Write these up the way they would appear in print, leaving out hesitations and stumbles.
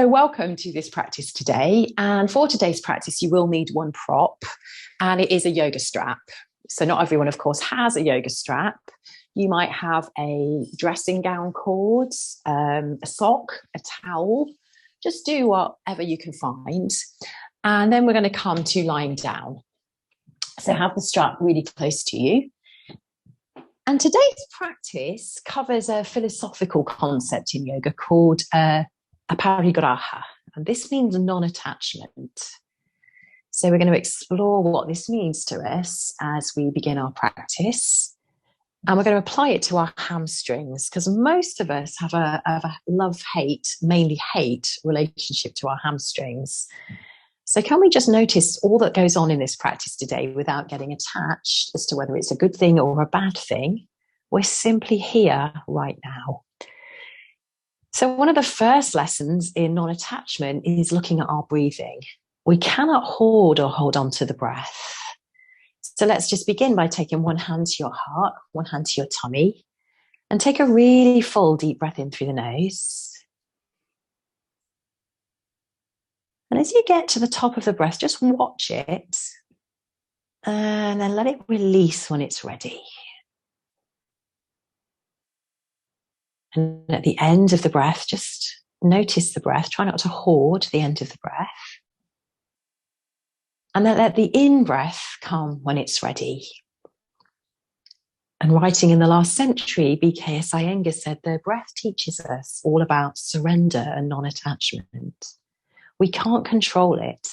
Welcome to this practice today. And for today's practice, you will need one prop, and it is a yoga strap. So not everyone, of course, has a yoga strap. You might have a dressing gown cord, a sock, a towel. Just do whatever you can find. And then we're going to come to lying down. So have the strap really close to you. And today's practice covers a philosophical concept in yoga called aparigraha, and this means non-attachment. So we're going to explore what this means to us as we begin our practice, and we're going to apply it to our hamstrings, because most of us have a love-hate, mainly hate relationship to our hamstrings. So can we just notice all that goes on in this practice today without getting attached as to whether it's a good thing or a bad thing? We're simply here right now. So one of the first lessons in non-attachment is looking at our breathing. We cannot hoard or hold on to the breath. So let's just begin by taking one hand to your heart, one hand to your tummy, and take a really full deep breath in through the nose. And as you get to the top of the breath, just watch it and then let it release when it's ready. And at the end of the breath, just notice the breath. Try not to hoard the end of the breath. And then let the in-breath come when it's ready. And writing in the last century, B.K.S. Iyengar said, the breath teaches us all about surrender and non-attachment. We can't control it.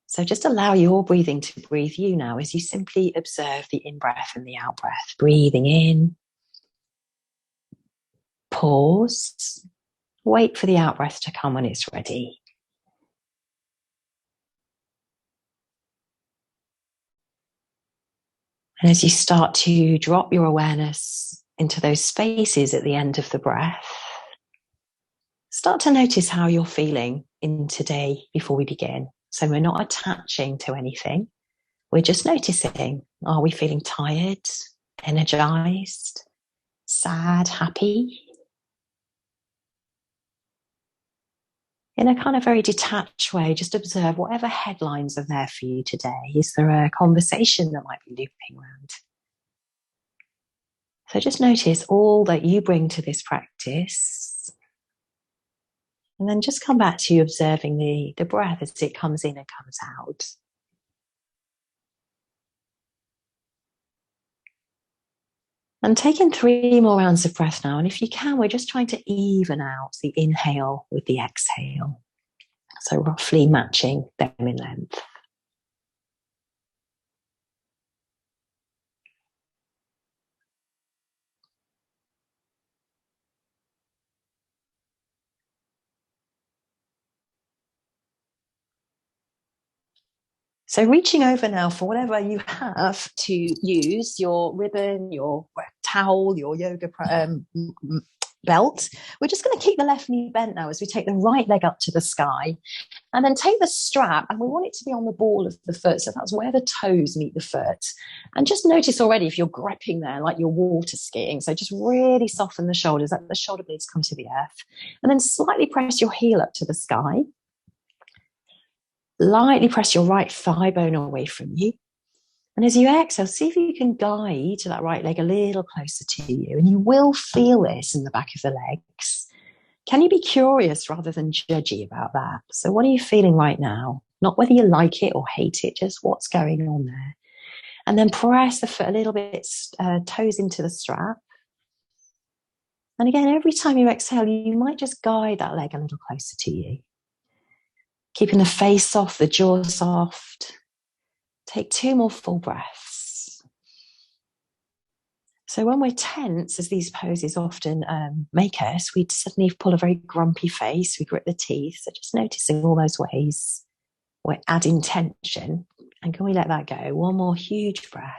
So just allow your breathing to breathe you now as you simply observe the in-breath and the out-breath. Breathing in. Pause. Wait for the out-breath to come when it's ready. And as you start to drop your awareness into those spaces at the end of the breath, start to notice how you're feeling in today before we begin. So we're not attaching to anything. We're just noticing. Are we feeling tired, energized, sad, happy? In a kind of very detached way, just observe whatever headlines are there for you today. Is there a conversation that might be looping around? So just notice all that you bring to this practice. And then just come back to observing the breath as it comes in and comes out. And taking 3 more rounds of breath now. And if you can, we're just trying to even out the inhale with the exhale. So roughly matching them in length. So reaching over now for whatever you have to use, your ribbon, your towel, your yoga belt. We're just going to keep the left knee bent now as we take the right leg up to the sky. And then take the strap, and we want it to be on the ball of the foot. So that's where the toes meet the foot. And just notice already if you're gripping there like you're water skiing. So just really soften the shoulders, let the shoulder blades come to the earth. And then slightly press your heel up to the sky. Lightly press your right thigh bone away from you. And as you exhale, see if you can guide that right leg a little closer to you. And you will feel this in the back of the legs. Can you be curious rather than judgy about that? So what are you feeling right now? Not whether you like it or hate it, just what's going on there. And then press the foot a little bit, toes into the strap. And again, every time you exhale, you might just guide that leg a little closer to you. Keeping the face soft, the jaw soft. Take 2 more full breaths. So when we're tense, as these poses often make us, we suddenly pull a very grumpy face, we grit the teeth. So just noticing all those ways we're adding tension. And can we let that go? 1 more huge breath.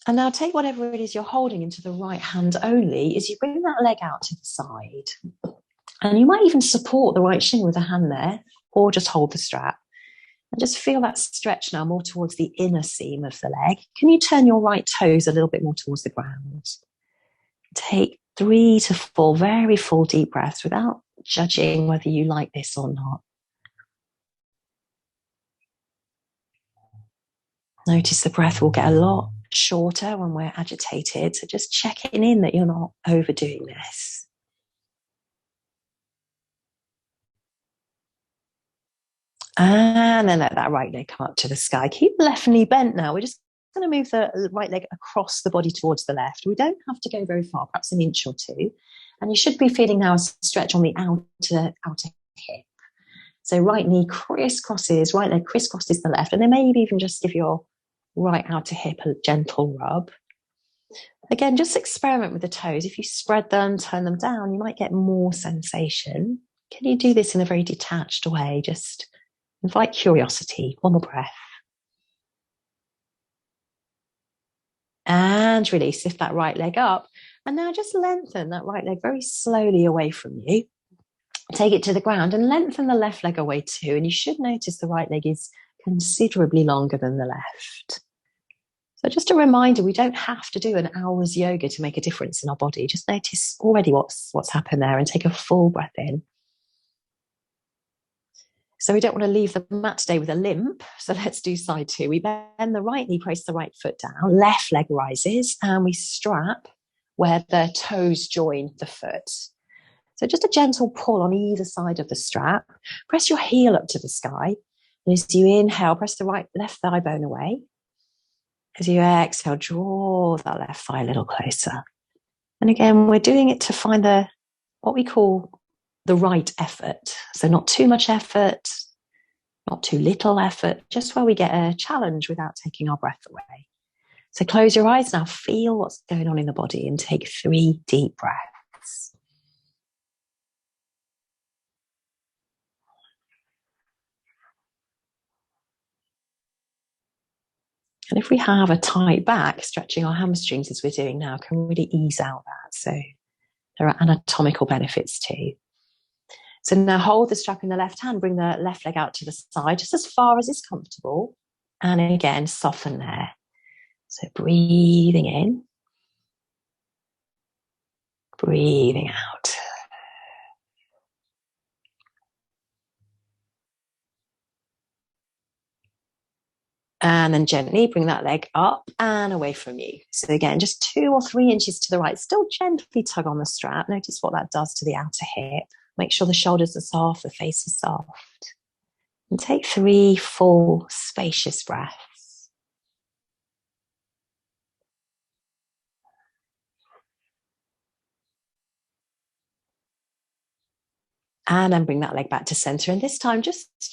And now take whatever it is you're holding into the right hand only as you bring that leg out to the side. And you might even support the right shin with a hand there, or just hold the strap. And just feel that stretch now more towards the inner seam of the leg. Can you turn your right toes a little bit more towards the ground? Take 3 to 4 very full deep breaths without judging whether you like this or not. Notice the breath will get a lot shorter when we're agitated, so just checking in that you're not overdoing this. And then let that right leg come up to the sky. Keep the left knee bent now. We're just going to move the right leg across the body towards the left. We don't have to go very far, perhaps an inch or two. And you should be feeling now a stretch on the outer hip. So right knee crisscrosses, right leg crisscrosses the left, and then maybe even just give your right outer hip a gentle rub. Again, just experiment with the toes. If you spread them, turn them down, you might get more sensation. Can you do this in a very detached way? Just invite curiosity. One more breath. And release. Lift that right leg up. And now just lengthen that right leg very slowly away from you. Take it to the ground and lengthen the left leg away too. And you should notice the right leg is considerably longer than the left. So just a reminder, we don't have to do an hour's yoga to make a difference in our body. Just notice already what's happened there and take a full breath in. So we don't want to leave the mat today with a limp. So let's do side 2. We bend the right knee, place the right foot down, left leg rises, and we strap where the toes join the foot. So just a gentle pull on either side of the strap. Press your heel up to the sky. And as you inhale, press the left thigh bone away. As you exhale, draw that left thigh a little closer. And again, we're doing it to find what we call the right effort. So not too much effort, not too little effort, just where we get a challenge without taking our breath away. So close your eyes now, feel what's going on in the body and take 3 deep breaths. And if we have a tight back, stretching our hamstrings as we're doing now can really ease out that. So there are anatomical benefits too. So now hold the strap in the left hand, bring the left leg out to the side, just as far as is comfortable. And again, soften there. So breathing in, breathing out. And then gently bring that leg up and away from you. So again, just 2 or 3 inches to the right. Still gently tug on the strap. Notice what that does to the outer hip. Make sure the shoulders are soft, the face is soft. And take 3 full, spacious breaths. And then bring that leg back to center. And this time,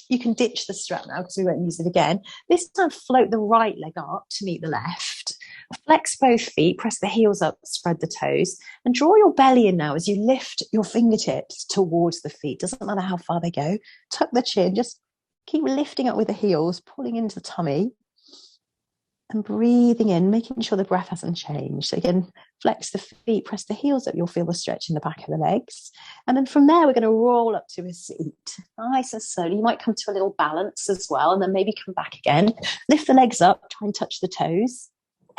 you can ditch the strap now because we won't use it again. This time, float the right leg up to meet the left. Flex both feet, press the heels up, spread the toes, and draw your belly in now as you lift your fingertips towards the feet. Doesn't matter how far they go. Tuck the chin, just keep lifting up with the heels, pulling into the tummy. And breathing in, making sure the breath hasn't changed. So again, flex the feet, press the heels up. You'll feel the stretch in the back of the legs. And then from there, we're going to roll up to a seat. Nice and slowly. You might come to a little balance as well. And then maybe come back again. Lift the legs up, try and touch the toes.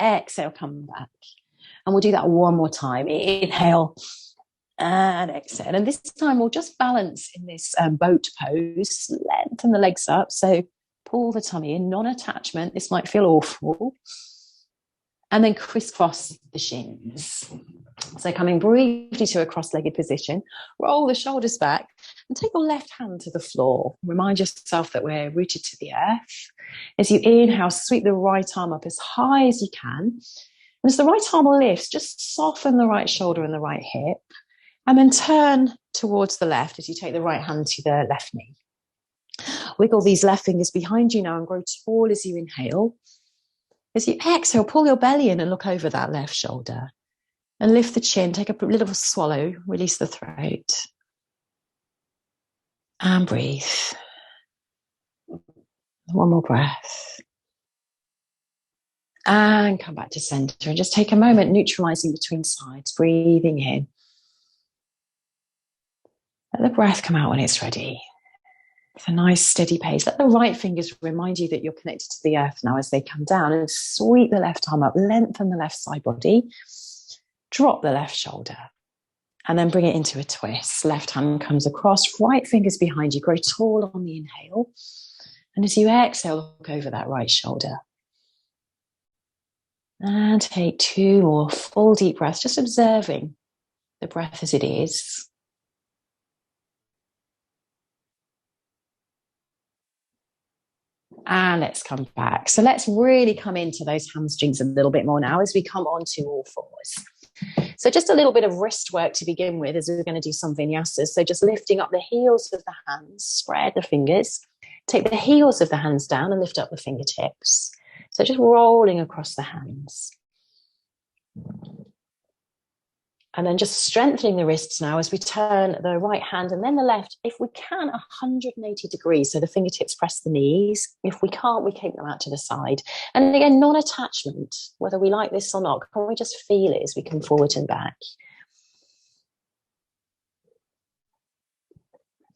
Exhale, come back. And we'll do that one more time. Inhale and exhale. And this time we'll just balance in this boat pose. Lengthen the legs up. So pull the tummy in, non-attachment. This might feel awful. And then crisscross the shins. So coming briefly to a cross-legged position, roll the shoulders back and take your left hand to the floor. Remind yourself that we're rooted to the earth. As you inhale, sweep the right arm up as high as you can. And as the right arm lifts, just soften the right shoulder and the right hip. And then turn towards the left as you take the right hand to the left knee. Wiggle these left fingers behind you now and grow tall as you inhale. As you exhale, pull your belly in and look over that left shoulder. And lift the chin, take a little swallow, release the throat. And breathe. One more breath. And come back to center. And just take a moment, neutralizing between sides, breathing in. Let the breath come out when it's ready. With a nice steady pace. Let the right fingers remind you that you're connected to the earth now as they come down, and sweep the left arm up, lengthen the left side body, drop the left shoulder. And then bring it into a twist. Left hand comes across, right fingers behind you. Grow tall on the inhale. And as you exhale, look over that right shoulder. And take 2 more full deep breaths, just observing the breath as it is. And let's come back. So let's really come into those hamstrings a little bit more now as we come onto all fours. So just a little bit of wrist work to begin with as we're going to do some vinyasas. So just lifting up the heels of the hands, spread the fingers, take the heels of the hands down and lift up the fingertips. So just rolling across the hands. And then just strengthening the wrists now as we turn the right hand and then the left, if we can, 180 degrees. So the fingertips press the knees. If we can't, we keep them out to the side. And again, non-attachment, whether we like this or not, can we just feel it as we come forward and back?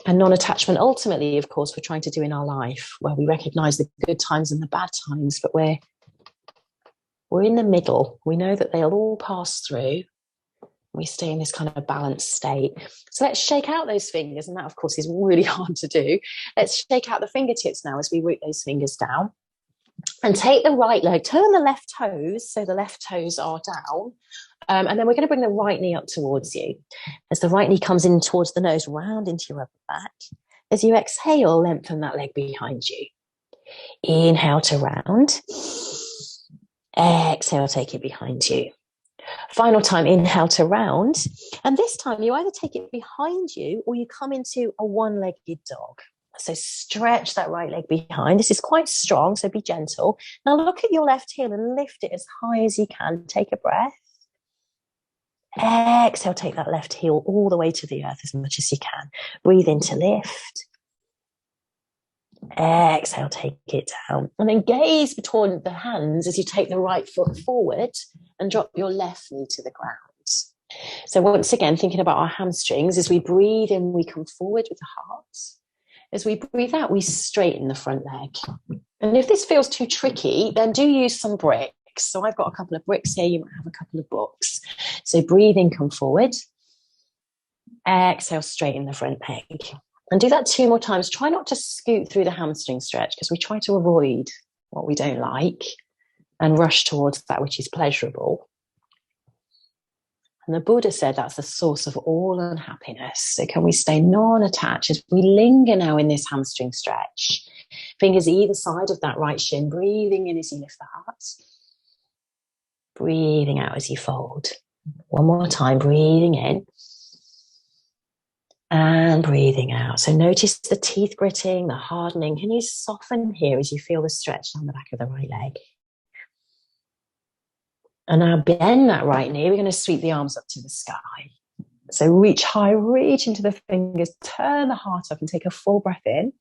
And non-attachment, ultimately, of course, we're trying to do in our life, where we recognize the good times and the bad times, but we're in the middle. We know that they'll all pass through. We stay in this kind of balanced state. So let's shake out those fingers. And that, of course, is really hard to do. Let's shake out the fingertips now as we root those fingers down. And take the right leg, turn the left toes, so the left toes are down. And then we're going to bring the right knee up towards you. As the right knee comes in towards the nose, round into your upper back. As you exhale, lengthen that leg behind you. Inhale to round. Exhale, take it behind you. Final time, inhale to round. And this time you either take it behind you or you come into a one-legged dog. So stretch that right leg behind. This is quite strong, so be gentle. Now look at your left heel and lift it as high as you can. Take a breath. Exhale, take that left heel all the way to the earth as much as you can. Breathe in to lift. Exhale, take it down. And then gaze between the hands as you take the right foot forward and drop your left knee to the ground. So once again, thinking about our hamstrings, as we breathe in, we come forward with the heart. As we breathe out, we straighten the front leg. And if this feels too tricky, then do use some bricks. So I've got a couple of bricks here. You might have a couple of books. So breathe in, come forward. Exhale, straighten the front leg. And do that 2 more times. Try not to scoot through the hamstring stretch because we try to avoid what we don't like and rush towards that which is pleasurable. And the Buddha said that's the source of all unhappiness. So can we stay non-attached as we linger now in this hamstring stretch? Fingers either side of that right shin, breathing in as you lift the heart. Breathing out as you fold. One more time, breathing in. And breathing out. So notice the teeth gritting, the hardening. Can you soften here as you feel the stretch down the back of the right leg? And now bend that right knee. We're going to sweep the arms up to the sky. So reach high, reach into the fingers, turn the heart up and take a full breath in.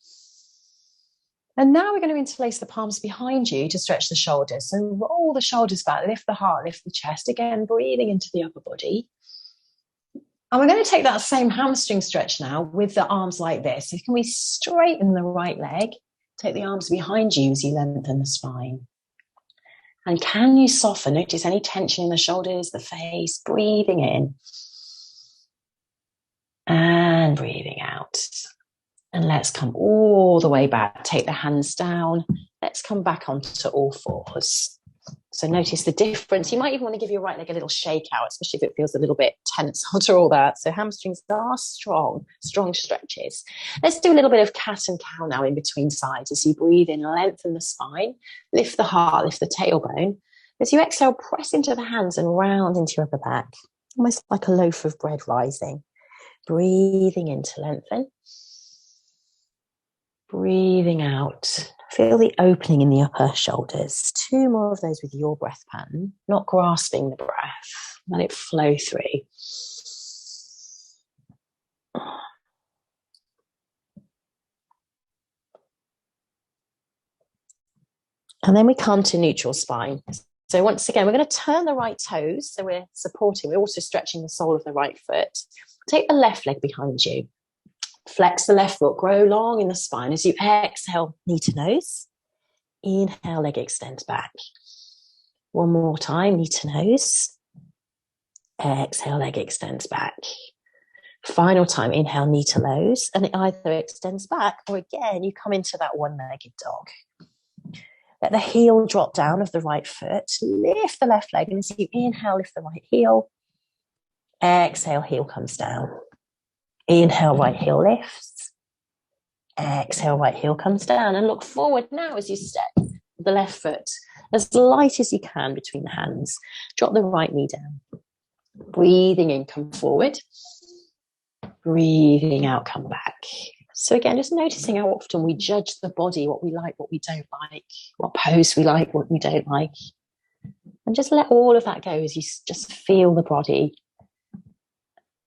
And now we're going to interlace the palms behind you to stretch the shoulders. So roll the shoulders back, lift the heart, lift the chest. Again, breathing into the upper body. And we're going to take that same hamstring stretch now with the arms like this. So can we straighten the right leg? Take the arms behind you as you lengthen the spine. And can you soften? Notice any tension in the shoulders, the face, breathing in. And breathing out. And let's come all the way back. Take the hands down. Let's come back onto all fours. So notice the difference. You might even want to give your right leg a little shake out, especially if it feels a little bit tense after all that. So hamstrings are strong stretches. Let's do a little bit of cat and cow now in between sides. As you breathe in, lengthen the spine, lift the heart, lift the tailbone. As you exhale, press into the hands and round into your upper back, almost like a loaf of bread rising. Breathing in to lengthen. Breathing out. Feel the opening in the upper shoulders. 2 more of those with your breath pattern, not grasping the breath. Let it flow through. And then we come to neutral spine. So once again, we're going to turn the right toes. So we're supporting, we're also stretching the sole of the right foot. Take the left leg behind you. Flex the left foot, grow long in the spine. As you exhale, knee to nose. Inhale, leg extends back. One more time, knee to nose. Exhale, leg extends back. Final time, inhale, knee to lows, and it either extends back or again, you come into that one-legged dog. Let the heel drop down of the right foot, lift the left leg, and as you inhale, lift the right heel. Exhale, heel comes down. Inhale, right heel lifts. Exhale, right heel comes down, and look forward now as you step the left foot as light as you can between the hands. Drop the right knee down. Breathing in, come forward. Breathing out, come back. So again, just noticing how often we judge the body, what we like, what we don't like, what pose we like, what we don't like. And just let all of that go as you just feel the body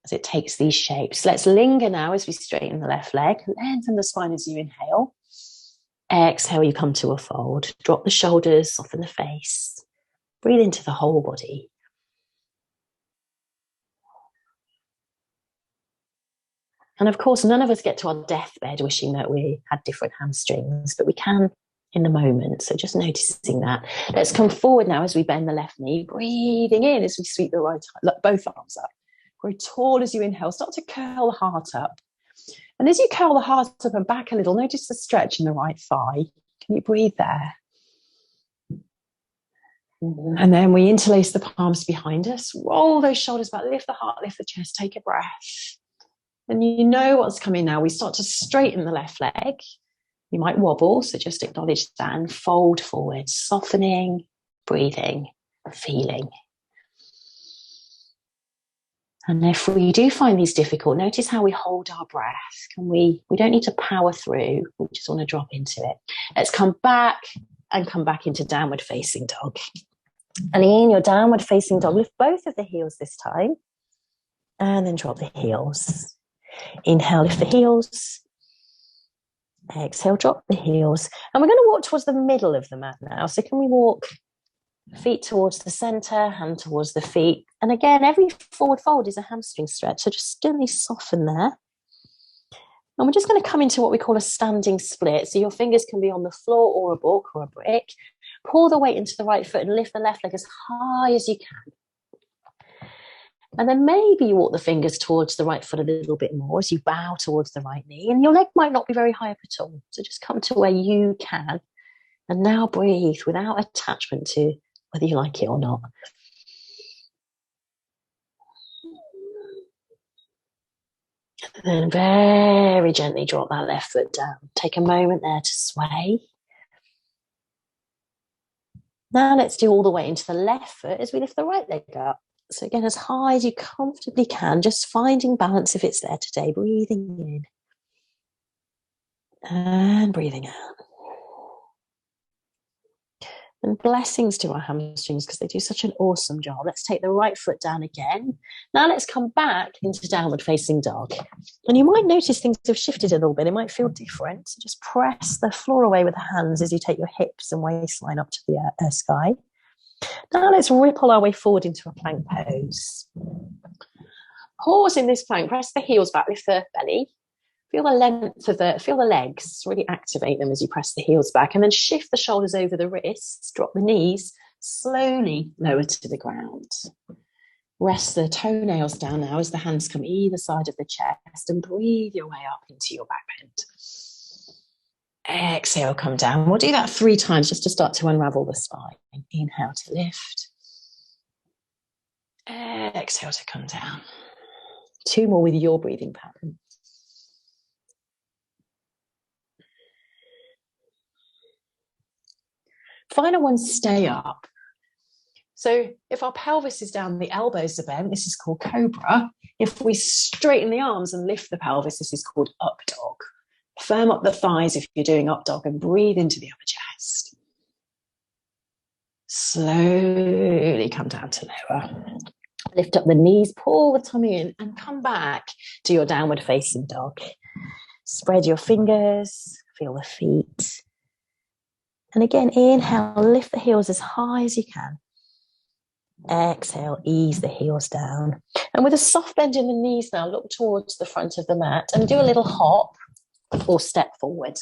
as it takes these shapes. Let's linger now as we straighten the left leg. Lengthen the spine as you inhale. Exhale, you come to a fold. Drop the shoulders, soften the face. Breathe into the whole body. And of course, none of us get to our deathbed wishing that we had different hamstrings, but we can in the moment. So just noticing that. Let's come forward now as we bend the left knee, breathing in as we sweep the right, both arms up. Grow tall as you inhale. Start to curl the heart up. And as you curl the heart up and back a little, notice the stretch in the right thigh. Can you breathe there? And then we interlace the palms behind us. Roll those shoulders back. Lift the heart, lift the chest. Take a breath. And you know what's coming now. We start to straighten the left leg. You might wobble, so just acknowledge that and fold forward, softening, breathing, feeling. And if we do find these difficult, notice how we hold our breath. We don't need to power through. We just want to drop into it. Let's come back and come back into downward facing dog. And in your downward facing dog, lift both of the heels this time. And then drop the heels. Inhale, lift the heels. Exhale, drop the heels. And we're going to walk towards the middle of the mat now. So can we walk feet towards the center, hand towards the feet. And again, every forward fold is a hamstring stretch. So just gently soften there. And we're just going to come into what we call a standing split. So your fingers can be on the floor or a book or a brick. Pull the weight into the right foot and lift the left leg as high as you can. And then maybe you walk the fingers towards the right foot a little bit more as you bow towards the right knee. And your leg might not be very high up at all. So just come to where you can. And now breathe without attachment to whether you like it or not. And then very gently drop that left foot down. Take a moment there to sway. Now let's do all the way into the left foot as we lift the right leg up. So again, as high as you comfortably can, just finding balance if it's there today. Breathing in and breathing out. And blessings to our hamstrings because they do such an awesome job. Let's take the right foot down again. Now let's come back into downward facing dog. And you might notice things have shifted a little bit. It might feel different. So just press the floor away with the hands as you take your hips and waistline up to the sky. Now let's ripple our way forward into a plank pose. Pause in this plank. Press the heels back, lift the belly. Feel the length of feel the legs, really activate them as you press the heels back, and then shift the shoulders over the wrists, drop the knees, slowly lower to the ground. Rest the toenails down now as the hands come either side of the chest and breathe your way up into your back bend. Exhale, come down. We'll do that 3 times just to start to unravel the spine. Inhale to lift. Exhale to come down. 2 more with your breathing pattern. Final one, stay up. So if our pelvis is down, the elbows are bent, this is called cobra. If we straighten the arms and lift the pelvis, this is called up dog. Firm up the thighs if you're doing up dog and breathe into the upper chest. Slowly come down to lower. Lift up the knees, pull the tummy in and come back to your downward facing dog. Spread your fingers, feel the feet. And again, inhale, lift the heels as high as you can. Exhale, ease the heels down. And with a soft bend in the knees now, look towards the front of the mat and do a little hop or step forward.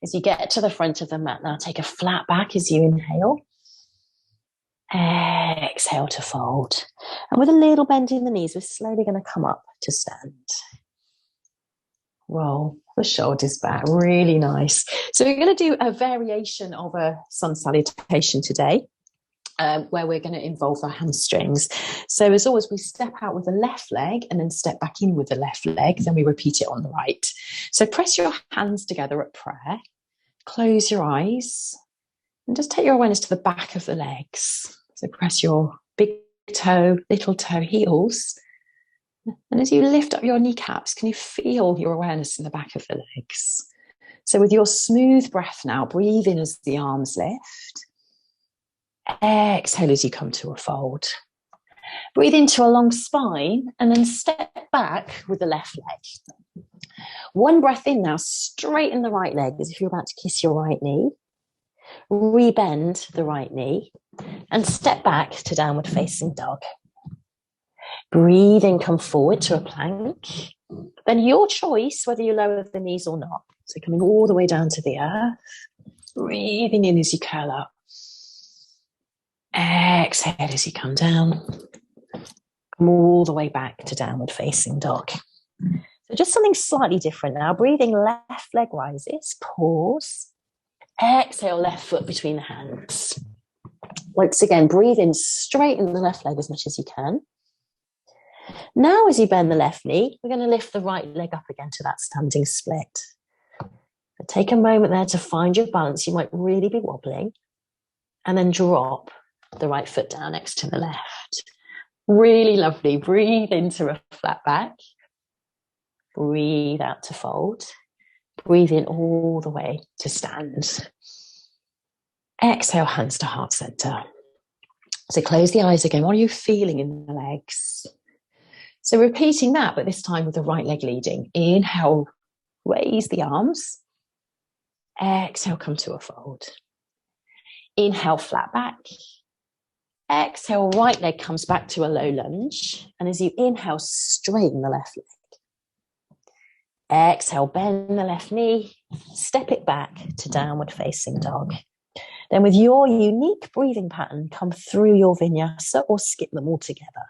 As you get to the front of the mat now, take a flat back as you inhale. Exhale to fold. And with a little bend in the knees, we're slowly going to come up to stand. Roll the shoulders back, really nice. So we're going to do a variation of a sun salutation today, where we're going to involve our hamstrings. So as always, we step out with the left leg and then step back in with the left leg, then we repeat it on the right. So press your hands together at prayer, close your eyes, and just take your awareness to the back of the legs. So press your big toe, little toe, heels. And as you lift up your kneecaps, can you feel your awareness in the back of the legs? So with your smooth breath now, breathe in as the arms lift. Exhale as you come to a fold. Breathe into a long spine and then step back with the left leg. One breath in now, straighten the right leg as if you're about to kiss your right knee. Rebend the right knee and step back to downward facing dog. Breathe in, come forward to a plank. Then your choice whether you lower the knees or not. So coming all the way down to the earth. Breathing in as you curl up. Exhale as you come down. Come all the way back to downward facing dog. So just something slightly different now. Breathing, left leg rises. Pause. Exhale, left foot between the hands. Once again, breathe in, straighten the left leg as much as you can. Now, as you bend the left knee, we're going to lift the right leg up again to that standing split. So take a moment there to find your balance. You might really be wobbling. And then drop the right foot down next to the left. Really lovely. Breathe into a flat back. Breathe out to fold. Breathe in all the way to stand. Exhale, hands to heart center. So close the eyes again. What are you feeling in the legs? So repeating that, but this time with the right leg leading. Inhale, raise the arms. Exhale, come to a fold. Inhale, flat back. Exhale, right leg comes back to a low lunge. And as you inhale, straighten the left leg. Exhale, bend the left knee. Step it back to downward facing dog. Then with your unique breathing pattern, come through your vinyasa or skip them all together.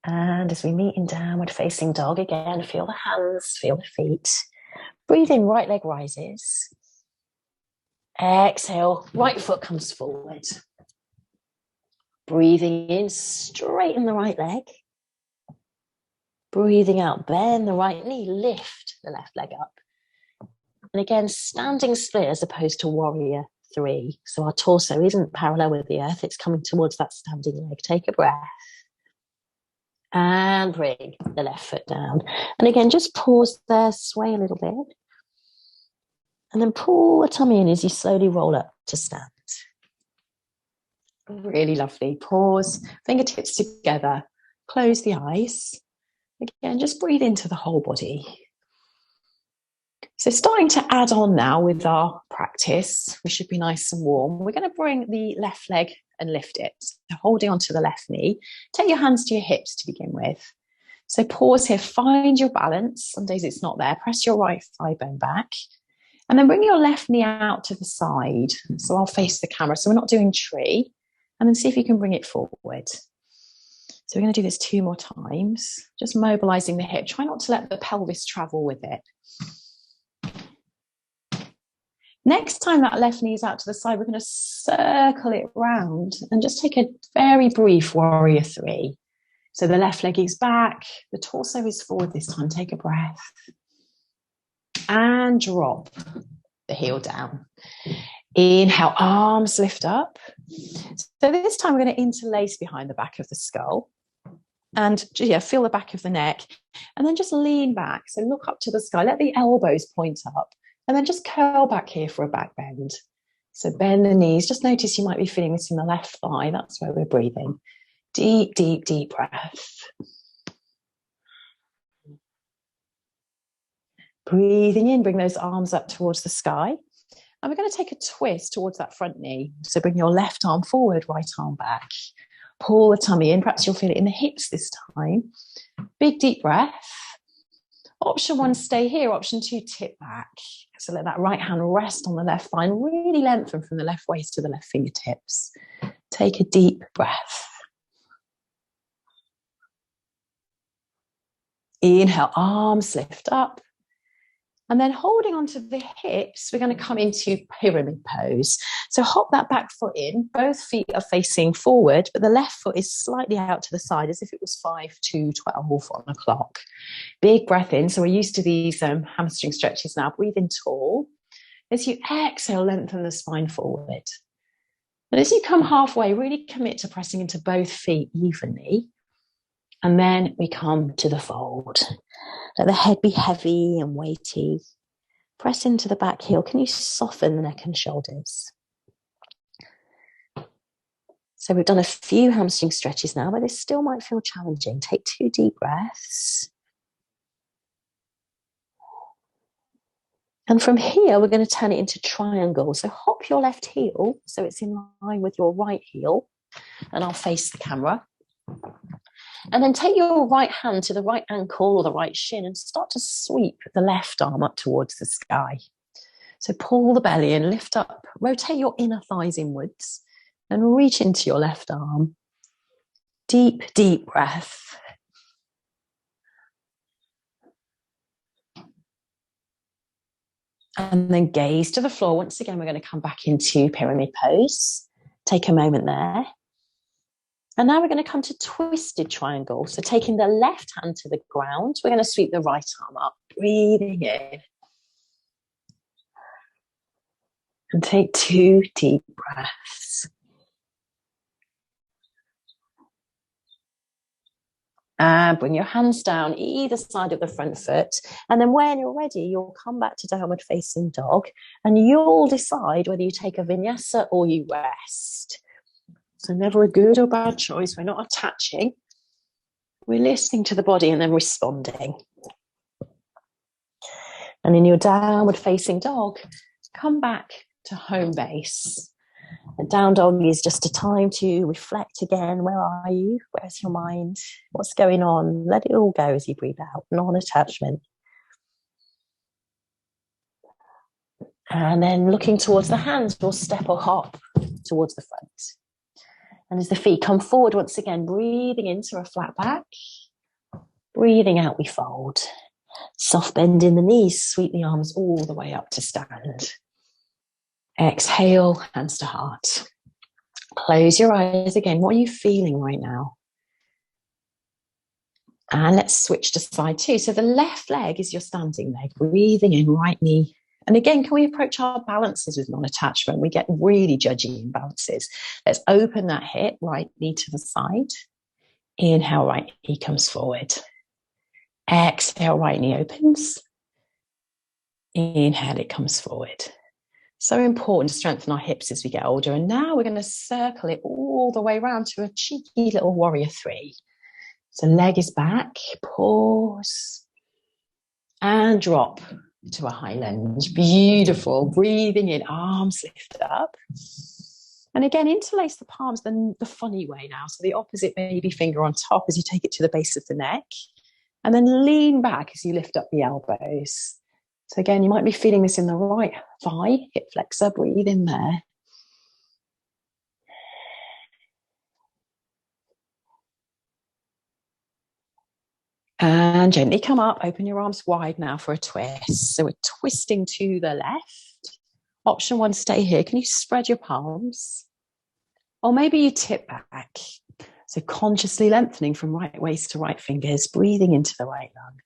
And as we meet in downward facing dog again, feel the hands, feel the feet. Breathe in, right leg rises. Exhale, right foot comes forward. Breathing in, straighten the right leg. Breathing out, bend the right knee, lift the left leg up. And again, standing split as opposed to warrior 3. So our torso isn't parallel with the earth, it's coming towards that standing leg. Take a breath. And bring the left foot down. And again, just pause there, sway a little bit. And then pull the tummy in as you slowly roll up to stand. Really lovely. Pause, fingertips together, close the eyes. Again, just breathe into the whole body. So starting to add on now with our practice, we should be nice and warm. We're going to bring the left leg and lift it. So holding onto the left knee. Take your hands to your hips to begin with. So pause here, find your balance. Some days it's not there. Press your right thigh bone back. And then bring your left knee out to the side. So I'll face the camera. So we're not doing tree. And then see if you can bring it forward. So we're going to do this 2 more times. Just mobilizing the hip. Try not to let the pelvis travel with it. Next time that left knee is out to the side, we're going to circle it round and just take a very brief warrior 3. So the left leg is back, the torso is forward this time. Take a breath and drop the heel down. Inhale, arms lift up. So this time we're going to interlace behind the back of the skull and feel the back of the neck and then just lean back. So look up to the sky, let the elbows point up. And then just curl back here for a back bend. So bend the knees. Just notice you might be feeling this in the left thigh. That's where we're breathing. Deep, deep, deep breath. Breathing in, bring those arms up towards the sky. And we're going to take a twist towards that front knee. So bring your left arm forward, right arm back. Pull the tummy in. Perhaps you'll feel it in the hips this time. Big deep breath. Option 1, stay here. Option 2, tip back. So let that right hand rest on the left thigh and really lengthen from the left waist to the left fingertips. Take a deep breath. Inhale, arms lift up. And then holding onto the hips, we're going to come into pyramid pose. So hop that back foot in. Both feet are facing forward, but the left foot is slightly out to the side as if it was 5 to 12 on a clock. Big breath in. So we're used to these hamstring stretches now. Breathe in tall. As you exhale, lengthen the spine forward. And as you come halfway, really commit to pressing into both feet evenly. And then we come to the fold. Let the head be heavy and weighty. Press into the back heel. Can you soften the neck and shoulders? So we've done a few hamstring stretches now, but this still might feel challenging. Take 2 deep breaths. And from here, we're going to turn it into triangle. So hop your left heel so it's in line with your right heel. And I'll face the camera. And then take your right hand to the right ankle or the right shin and start to sweep the left arm up towards the sky. So pull the belly in, lift up, rotate your inner thighs inwards and reach into your left arm. Deep, deep breath. And then gaze to the floor. Once again, we're going to come back into pyramid pose. Take a moment there. And now we're going to come to twisted triangle. So taking the left hand to the ground, we're going to sweep the right arm up, breathing in. And take 2 deep breaths. And bring your hands down either side of the front foot. And then when you're ready, you'll come back to downward facing dog. And you'll decide whether you take a vinyasa or you rest. So never a good or bad choice. We're not attaching. We're listening to the body and then responding. And in your downward facing dog, come back to home base. A down dog is just a time to reflect again. Where are you? Where's your mind? What's going on? Let it all go as you breathe out. Non-attachment. And then looking towards the hands, we'll step or hop towards the front. And as the feet come forward, once again, breathing into a flat back. Breathing out, we fold. Soft bend in the knees, sweep the arms all the way up to stand. Exhale, hands to heart. Close your eyes again. What are you feeling right now? And let's switch to side 2. So the left leg is your standing leg. Breathing in, right knee. And again, can we approach our balances with non-attachment? We get really judgy in balances. Let's open that hip, right knee to the side. Inhale, right knee comes forward. Exhale, right knee opens. Inhale, it comes forward. So important to strengthen our hips as we get older. And now we're going to circle it all the way around to a cheeky little warrior 3. So leg is back, pause, and drop to a high lunge. Beautiful. Breathing in, arms lift up. And again, interlace the palms the funny way now. So the opposite baby finger on top as you take it to the base of the neck. And then lean back as you lift up the elbows. So again, you might be feeling this in the right thigh, hip flexor. Breathe in there. And gently come up, open your arms wide now for a twist. So we're twisting to the left. Option 1, stay here. Can you spread your palms? Or maybe you tip back. So consciously lengthening from right waist to right fingers, breathing into the right lung.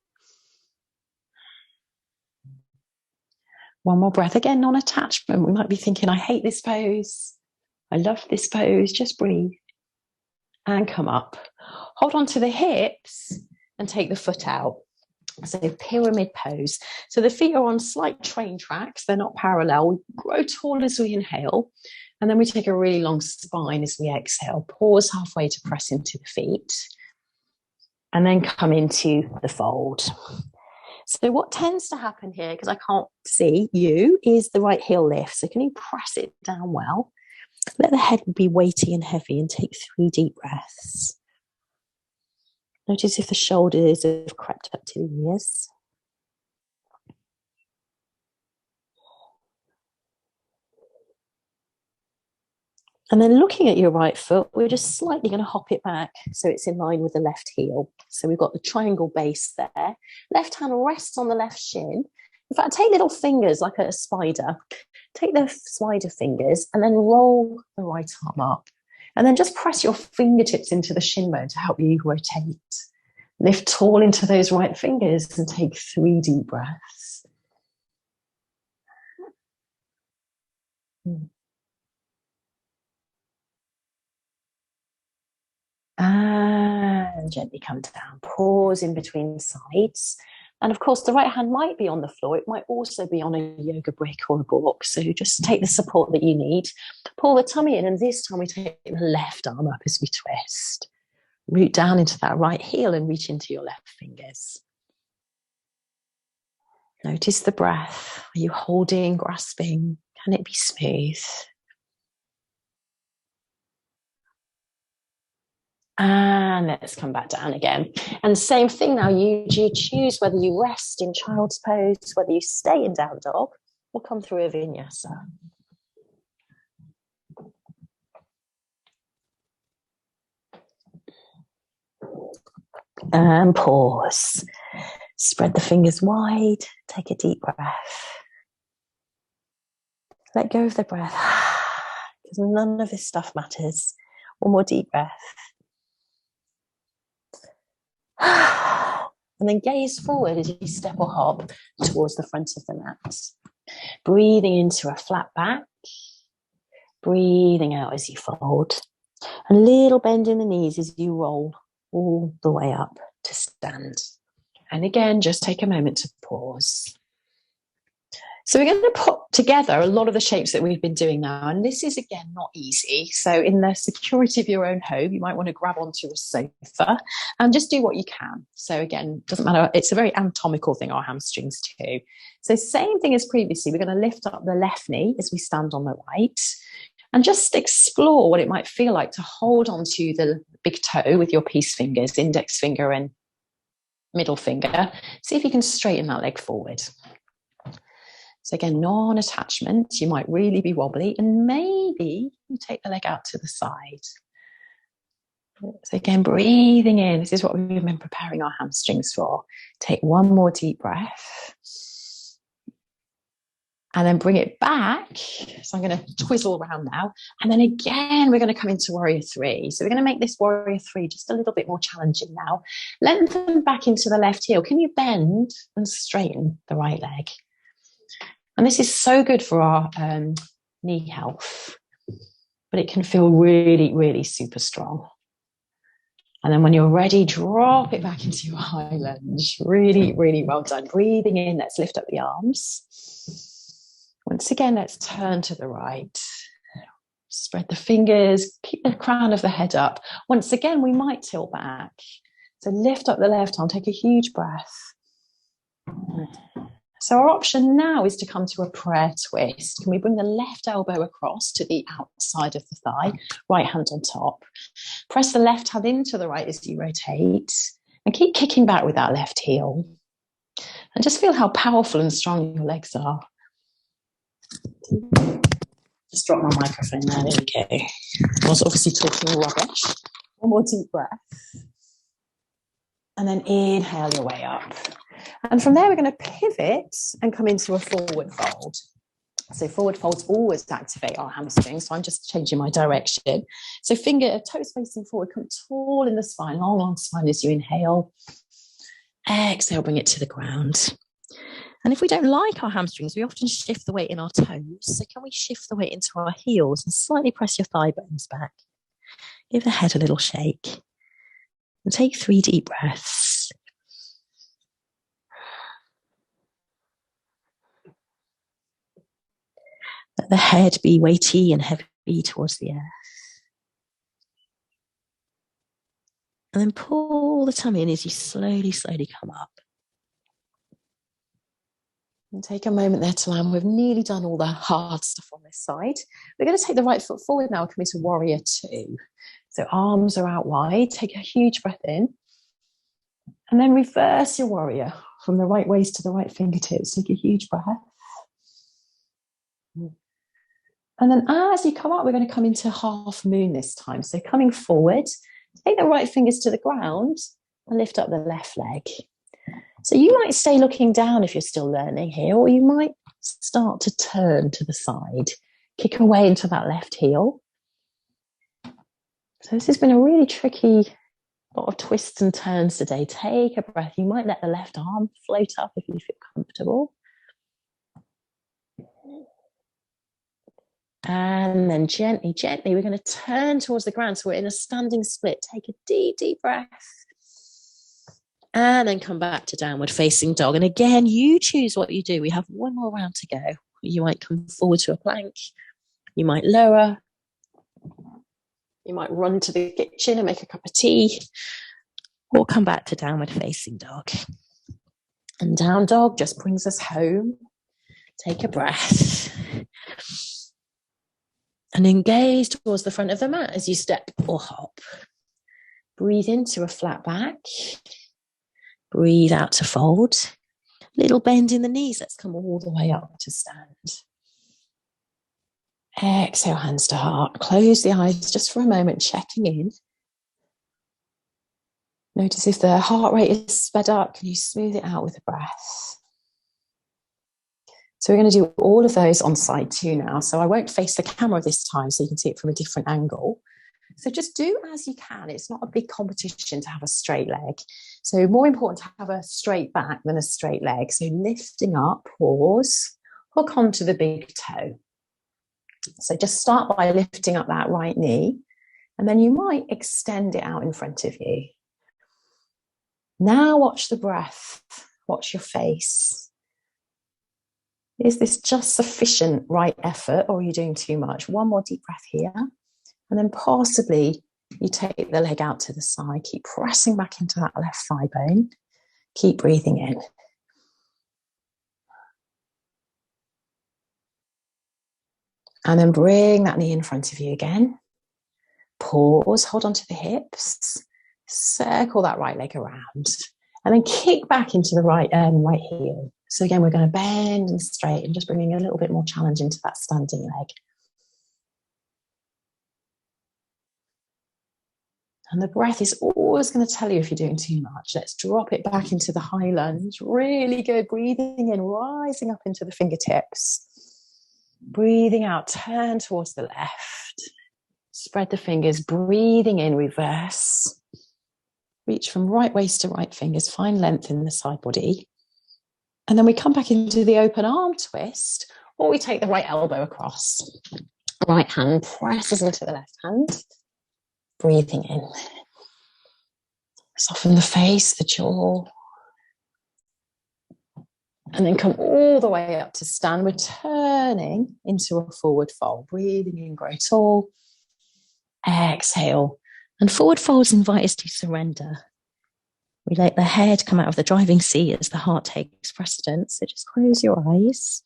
One more breath. Again, non-attachment. We might be thinking, I hate this pose. I love this pose. Just breathe. And come up. Hold on to the hips. And take the foot out. So pyramid pose. So the feet are on slight train tracks. They're not parallel. We grow tall as we inhale. And then we take a really long spine as we exhale. Pause halfway to press into the feet. And then come into the fold. So what tends to happen here, because I can't see you, is the right heel lift. So can you press it down well? Let the head be weighty and heavy and take 3 deep breaths. Notice if the shoulders have crept up to the ears. And then looking at your right foot, we're just slightly going to hop it back so it's in line with the left heel. So we've got the triangle base there. Left hand rests on the left shin. In fact, take little fingers like a spider. Take the spider fingers and then roll the right arm up. And then just press your fingertips into the shin bone to help you rotate. Lift tall into those right fingers and take 3 deep breaths. And gently come down. Pause in between sides. And of course, the right hand might be on the floor. It might also be on a yoga brick or a block. So just take the support that you need. Pull the tummy in, and this time we take the left arm up as we twist. Root down into that right heel and reach into your left fingers. Notice the breath. Are you holding, grasping? Can it be smooth? And let's come back down again. And same thing now, you choose whether you rest in child's pose, whether you stay in down dog, or come through a vinyasa. And pause. Spread the fingers wide, take a deep breath. Let go of the breath, because none of this stuff matters. One more deep breath. And then gaze forward as you step or hop towards the front of the mat. Breathing into a flat back. Breathing out as you fold. A little bend in the knees as you roll all the way up to stand. And again, just take a moment to pause. So we're going to put together a lot of the shapes that we've been doing now. And this is, again, not easy. So in the security of your own home, you might want to grab onto a sofa and just do what you can. So again, doesn't matter. It's a very anatomical thing, our hamstrings too. So same thing as previously. We're going to lift up the left knee as we stand on the right and just explore what it might feel like to hold onto the big toe with your peace fingers, index finger and middle finger. See if you can straighten that leg forward. So again, non-attachment, you might really be wobbly, and maybe you take the leg out to the side. So again, breathing in. This is what we've been preparing our hamstrings for. Take one more deep breath. And then bring it back. So I'm going to twizzle around now. And then again, we're going to come into warrior 3. So we're going to make this warrior 3 just a little bit more challenging now. Lengthen back into the left heel. Can you bend and straighten the right leg? And this is so good for our knee health, but it can feel really, really super strong. And then when you're ready, drop it back into your high lunge. Really, really well done. Breathing in, let's lift up the arms. Once again, let's turn to the right. Spread the fingers, keep the crown of the head up. Once again, we might tilt back. So lift up the left arm, take a huge breath. So our option now is to come to a prayer twist. Can we bring the left elbow across to the outside of the thigh, right hand on top? Press the left hand into the right as you rotate and keep kicking back with that left heel. And just feel how powerful and strong your legs are. Just drop my microphone there, there we go. I was obviously talking rubbish. One more deep breath. And then inhale your way up. And from there, we're going to pivot and come into a forward fold. So forward folds always activate our hamstrings. So I'm just changing my direction. So toes facing forward, come tall in the spine, long, long spine as you inhale. Exhale, bring it to the ground. And if we don't like our hamstrings, we often shift the weight in our toes. So can we shift the weight into our heels and slightly press your thigh bones back? Give the head a little shake. And take 3 deep breaths. Let the head be weighty and heavy towards the earth. And then pull the tummy in as you slowly, slowly come up. And take a moment there to land. We've nearly done all the hard stuff on this side. We're going to take the right foot forward now and come into warrior 2. So arms are out wide. Take a huge breath in. And then reverse your warrior from the right waist to the right fingertips. Take a huge breath. And then as you come up, we're going to come into half moon this time. So coming forward, take the right fingers to the ground and lift up the left leg. So you might stay looking down if you're still learning here, or you might start to turn to the side, kick away into that left heel. So this has been a really tricky lot of twists and turns today. Take a breath. You might let the left arm float up if you feel comfortable. And then gently, gently, we're going to turn towards the ground. So we're in a standing split. Take a deep, deep breath. And then come back to downward facing dog. And again, you choose what you do. We have one more round to go. You might come forward to a plank. You might lower. You might run to the kitchen and make a cup of tea. Or come back to downward facing dog. And down dog just brings us home. Take a breath. And then gaze towards the front of the mat as you step or hop. Breathe into a flat back. Breathe out to fold. Little bend in the knees. Let's come all the way up to stand. Exhale, hands to heart. Close the eyes just for a moment, checking in. Notice if the heart rate is sped up, can you smooth it out with a breath? So we're going to do all of those on side 2 now. So I won't face the camera this time so you can see it from a different angle. So just do as you can. It's not a big competition to have a straight leg. So more important to have a straight back than a straight leg. So lifting up, pause, hook onto the big toe. So just start by lifting up that right knee, and then you might extend it out in front of you. Now watch the breath, watch your face. Is this just sufficient right effort, or are you doing too much? One more deep breath here. And then possibly you take the leg out to the side. Keep pressing back into that left thigh bone. Keep breathing in. And then bring that knee in front of you again. Pause, hold on to the hips. Circle that right leg around. And then kick back into the right heel. So again, we're going to bend and straighten, just bringing a little bit more challenge into that standing leg. And the breath is always going to tell you if you're doing too much. Let's drop it back into the high lunge. Really good. Breathing in, rising up into the fingertips. Breathing out, turn towards the left. Spread the fingers, breathing in, reverse. Reach from right waist to right fingers. Find length in the side body. And then we come back into the open arm twist, or we take the right elbow across. Right hand presses into the left hand. Breathing in. Soften the face, the jaw. And then come all the way up to stand. We're turning into a forward fold. Breathing in, grow tall. Exhale. And forward folds invite us to surrender. We let the head come out of the driving seat as the heart takes precedence. So just close your eyes.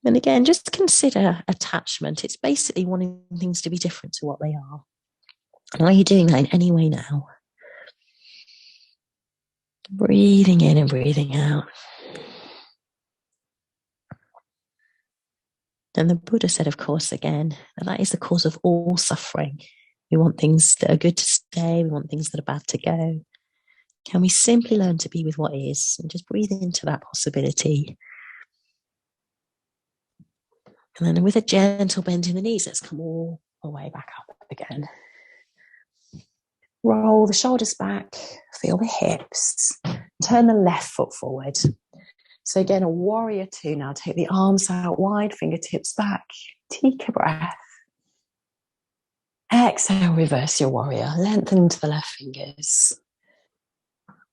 And again, just consider attachment. It's basically wanting things to be different to what they are. And are you doing that in any way now? Breathing in and breathing out. And the Buddha said, of course, again, that is the cause of all suffering. We want things that are good to stay. We want things that are bad to go. Can we simply learn to be with what is and just breathe into that possibility? And then with a gentle bend in the knees, let's come all the way back up again. Roll the shoulders back, feel the hips. Turn the left foot forward. So again, a warrior 2 now. Take the arms out wide, fingertips back. Take a breath. Exhale, reverse your warrior. Lengthen to the left fingers.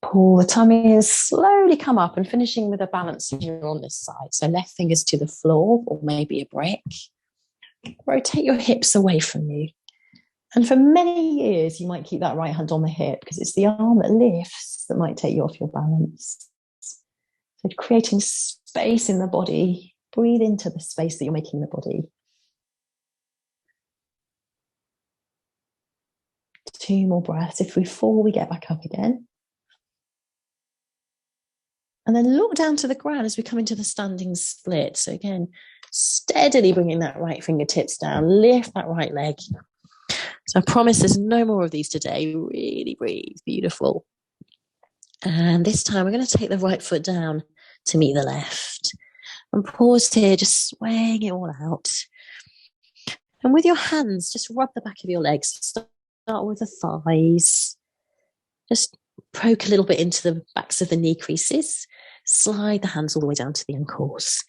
Pull the tummy in, slowly come up, and finishing with a balance here on this side. So left fingers to the floor, or maybe a brick. Rotate your hips away from you. And for many years, you might keep that right hand on the hip, because it's the arm that lifts that might take you off your balance. So creating space in the body. Breathe into the space that you're making in the body. 2 more breaths. If we fall, we get back up again. And then look down to the ground as we come into the standing split. So again, steadily bringing that right fingertips down, lift that right leg. So I promise there's no more of these today. Really breathe, beautiful. And this time we're going to take the right foot down to meet the left. And pause here, just swaying it all out. And with your hands, just rub the back of your legs. Start with the thighs. Just poke a little bit into the backs of the knee creases. Slide the hands all the way down to the ankles.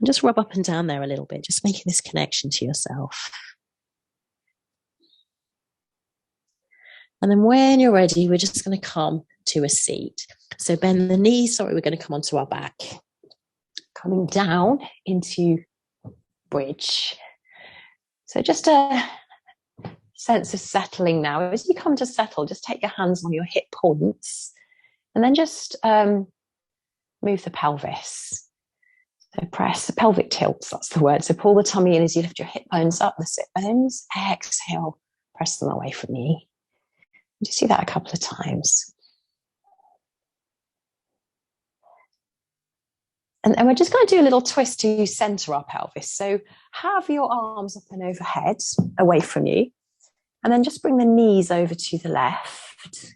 And just rub up and down there a little bit, just making this connection to yourself. And then when you're ready, we're just going to come to a seat. So bend the knees. We're going to come onto our back. Coming down into bridge. So just a sense of settling now. As you come to settle, just take your hands on your hip points and then just move the pelvis. So press the pelvic tilts, that's the word. So pull the tummy in as you lift your hip bones up, the sit bones. Exhale, press them away from you. Just do that a couple of times. And we're just going to do a little twist to center our pelvis. So have your arms up and overhead, away from you. And then just bring the knees over to the left.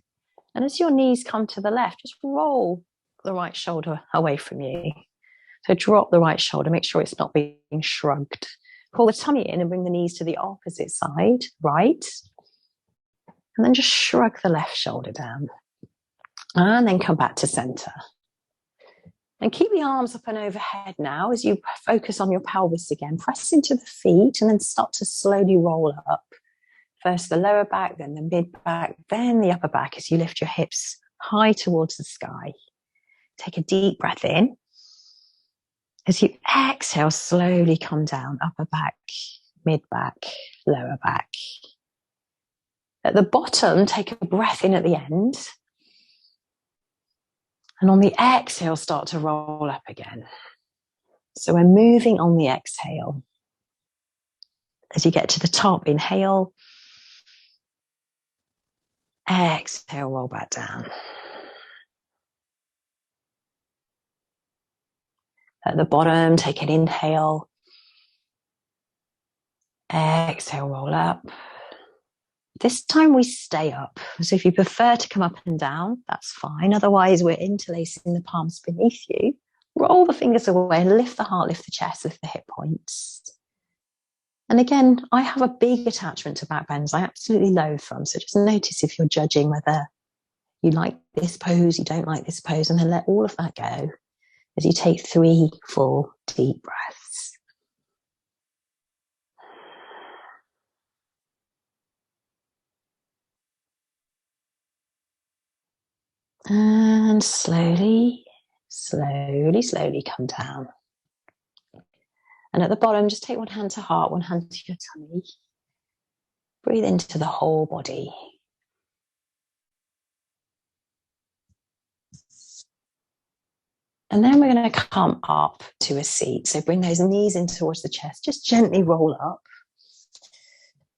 And as your knees come to the left, just roll the right shoulder away from you. So drop the right shoulder, make sure it's not being shrugged. Pull the tummy in and bring the knees to the opposite side, right. And then just shrug the left shoulder down. And then come back to center. And keep the arms up and overhead now as you focus on your pelvis again. Press into the feet and then start to slowly roll up. First the lower back, then the mid back, then the upper back as you lift your hips high towards the sky. Take a deep breath in. As you exhale, slowly come down, upper back, mid back, lower back. At the bottom, take a breath in at the end. And on the exhale, start to roll up again. So we're moving on the exhale. As you get to the top, inhale. Exhale, roll back down. At the bottom, take an inhale. Exhale, roll up. This time we stay up. So if you prefer to come up and down, that's fine. Otherwise, we're interlacing the palms beneath you. Roll the fingers away and lift the heart, lift the chest, lift the hip points. And again, I have a big attachment to back bends. I absolutely loathe them. So just notice if you're judging whether you like this pose, you don't like this pose, and then let all of that go as you take 3 full deep breaths. And slowly, slowly, slowly come down. And at the bottom, just take one hand to heart, one hand to your tummy. Breathe into the whole body. And then we're going to come up to a seat. So bring those knees in towards the chest. Just gently roll up.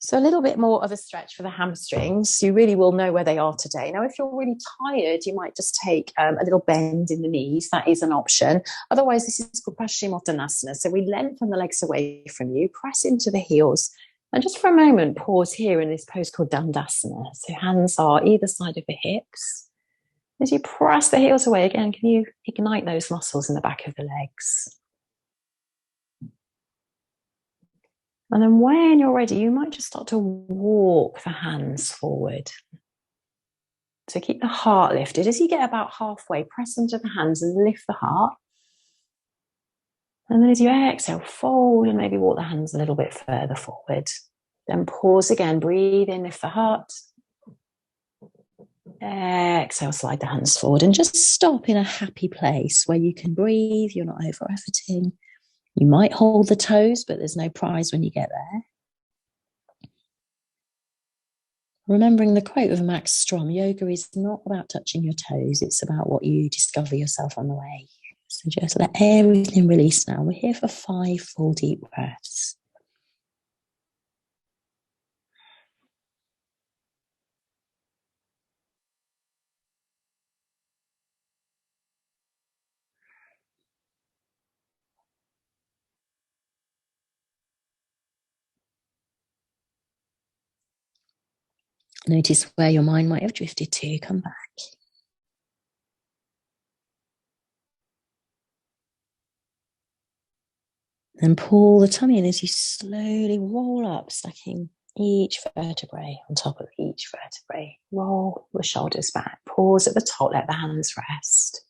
So a little bit more of a stretch for the hamstrings. You really will know where they are today. Now, if you're really tired, you might just take a little bend in the knees. That is an option. Otherwise, this is called Paschimottanasana. So we lengthen the legs away from you, press into the heels. And just for a moment, pause here in this pose called Dandasana. So hands are either side of the hips. As you press the heels away, again, can you ignite those muscles in the back of the legs? And then when you're ready, you might just start to walk the hands forward. So keep the heart lifted. As you get about halfway, press into the hands and lift the heart. And then as you exhale, fold and maybe walk the hands a little bit further forward. Then pause again, breathe in, lift the heart. Exhale, slide the hands forward and just stop in a happy place where you can breathe, you're not over-efforting. You might hold the toes, but there's no prize when you get there. Remembering the quote of Max Strom, yoga is not about touching your toes, it's about what you discover yourself on the way. So just let everything release now. We're here for 5 full deep breaths. Notice where your mind might have drifted to. Come back. And pull the tummy in as you slowly roll up, stacking each vertebrae on top of each vertebrae. Roll the shoulders back. Pause at the top, let the hands rest.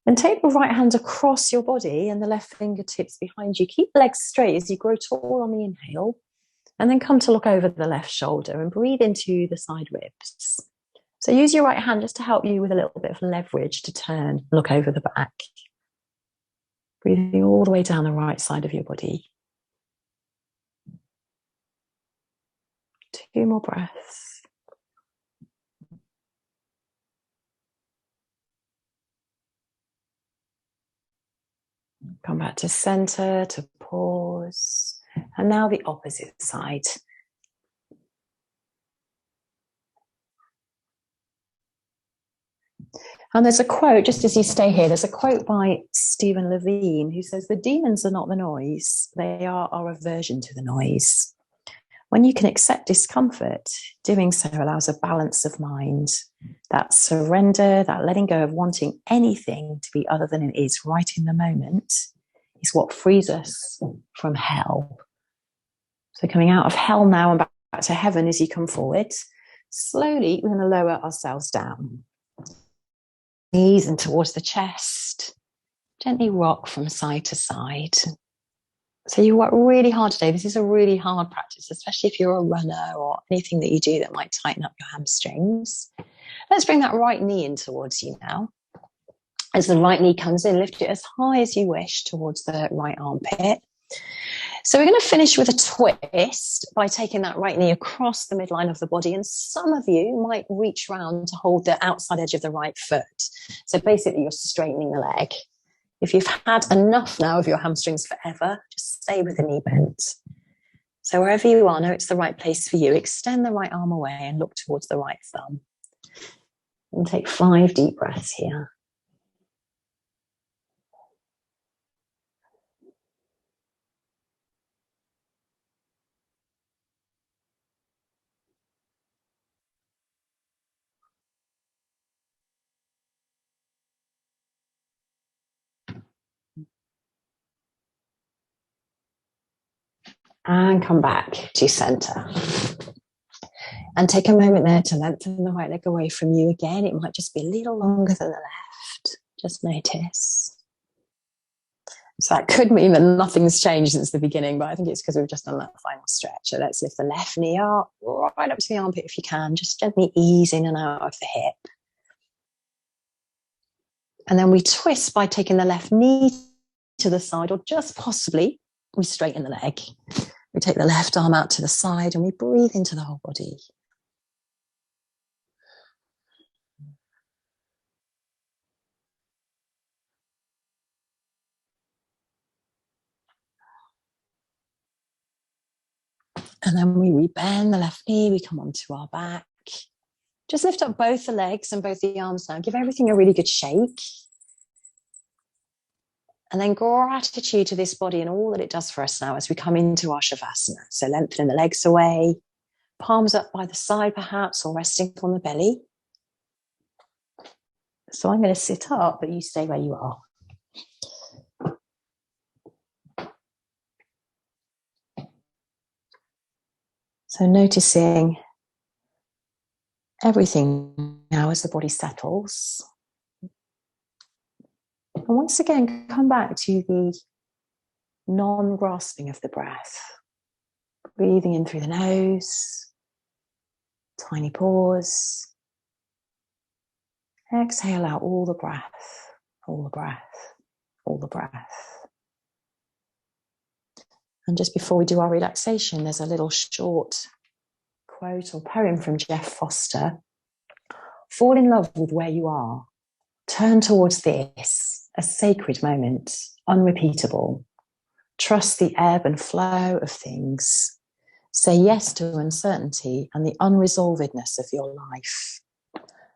Then take the right hand across your body and the left fingertips behind you. Keep the legs straight as you grow tall on the inhale. And then come to look over the left shoulder and breathe into the side ribs. So use your right hand just to help you with a little bit of leverage to turn, look over the back. Breathing all the way down the right side of your body. 2 more breaths. Come back to center, to pause. And now the opposite side. And there's a quote, just as you stay here, there's a quote by Stephen Levine who says, "The demons are not the noise, they are our aversion to the noise." When you can accept discomfort, doing so allows a balance of mind. That surrender, that letting go of wanting anything to be other than it is right in the moment is what frees us from hell. So coming out of hell now and back to heaven as you come forward. Slowly, we're going to lower ourselves down. Knees and towards the chest. Gently rock from side to side. So you work really hard today. This is a really hard practice, especially if you're a runner or anything that you do that might tighten up your hamstrings. Let's bring that right knee in towards you now. As the right knee comes in, lift it as high as you wish towards the right armpit. So we're going to finish with a twist by taking that right knee across the midline of the body. And some of you might reach round to hold the outside edge of the right foot. So basically you're straightening the leg. If you've had enough now of your hamstrings forever, just stay with the knee bent. So wherever you are, know it's the right place for you. Extend the right arm away and look towards the right thumb. And take 5 deep breaths here. And come back to center. And take a moment there to lengthen the right leg away from you again. It might just be a little longer than the left. Just notice. So that could mean that nothing's changed since the beginning, but I think it's because we've just done that final stretch. So let's lift the left knee up, right up to the armpit if you can. Just gently ease in and out of the hip. And then we twist by taking the left knee to the side, or just possibly we straighten the leg. We take the left arm out to the side and we breathe into the whole body. And then we rebend the left knee, we come onto our back. Just lift up both the legs and both the arms now. Give everything a really good shake. And then gratitude to this body and all that it does for us now as we come into our Shavasana. So lengthening the legs away, palms up by the side perhaps, or resting on the belly. So I'm going to sit up, but you stay where you are. So noticing everything now as the body settles. And once again, come back to the non-grasping of the breath. Breathing in through the nose. Tiny pause. Exhale out all the breath, all the breath, all the breath. And just before we do our relaxation, there's a little short quote or poem from Jeff Foster. Fall in love with where you are. Turn towards this, a sacred moment, unrepeatable. Trust the ebb and flow of things. Say yes to uncertainty and the unresolvedness of your life.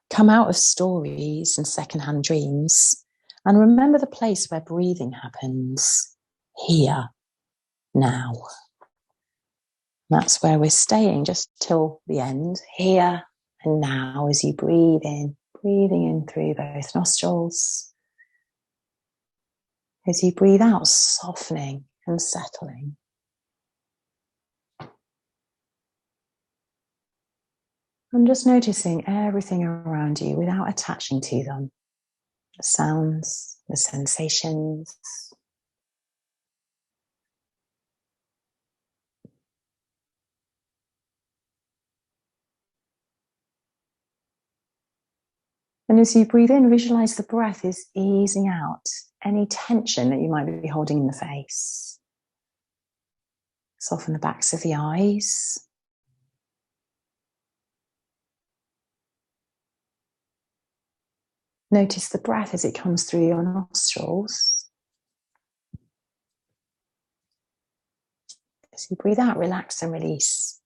Come out of stories and secondhand dreams and remember the place where breathing happens. Here, now. That's where we're staying just till the end, here and now, as you breathe in, breathing in through both nostrils. As you breathe out, softening and settling. And just noticing everything around you without attaching to them. The sounds, the sensations. And as you breathe in, visualize the breath is easing out any tension that you might be holding in the face. Soften the backs of the eyes. Notice the breath as it comes through your nostrils. As you breathe out, relax and release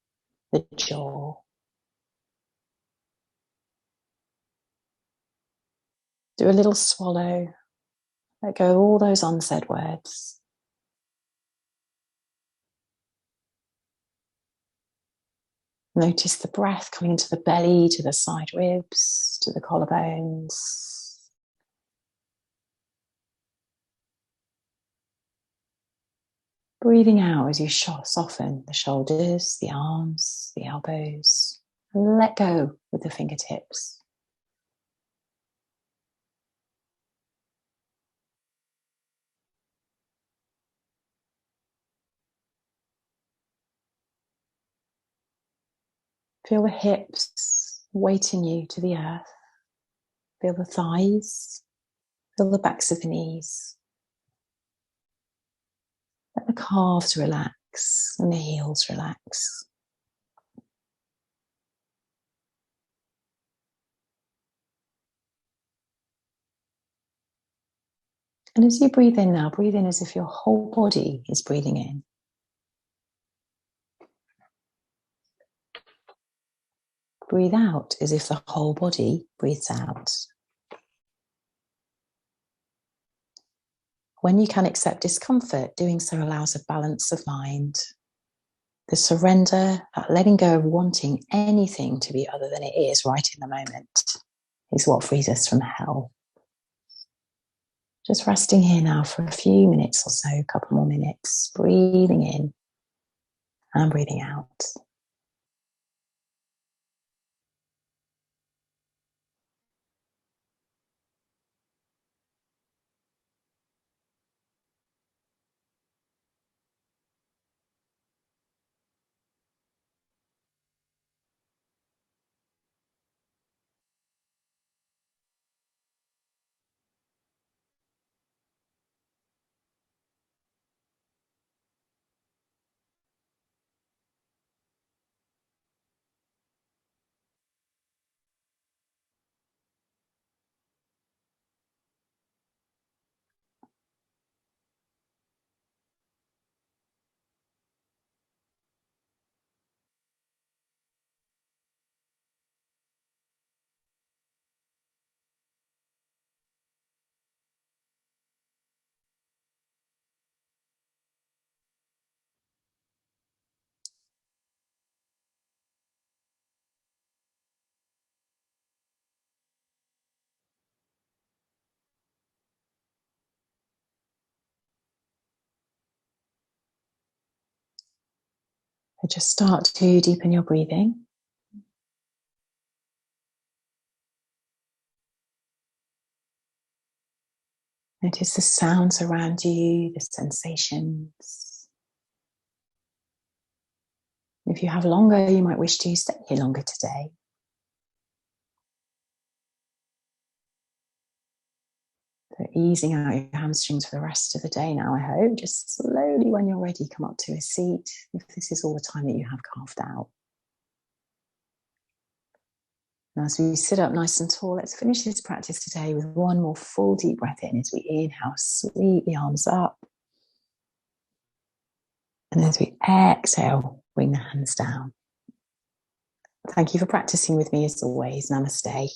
the jaw. Do a little swallow. Let go of all those unsaid words. Notice the breath coming into the belly, to the side ribs, to the collarbones. Breathing out as you soften the shoulders, the arms, the elbows, and let go with the fingertips. Feel the hips weighting you to the earth. Feel the thighs. Feel the backs of the knees. Let the calves relax and the heels relax. And as you breathe in now, breathe in as if your whole body is breathing in. Breathe out as if the whole body breathes out. When you can accept discomfort, doing so allows a balance of mind. The surrender, that letting go of wanting anything to be other than it is right in the moment, is what frees us from hell. Just resting here now for a few minutes or so, a couple more minutes, breathing in and breathing out. So just start to deepen your breathing. Notice the sounds around you, the sensations. If you have longer, you might wish to stay here longer today. So easing out your hamstrings for the rest of the day now, I hope. Just slowly, when you're ready, come up to a seat, if this is all the time that you have carved out. Now, as we sit up nice and tall, let's finish this practice today with one more full deep breath in as we inhale, sweep the arms up. And as we exhale, bring the hands down. Thank you for practicing with me as always. Namaste.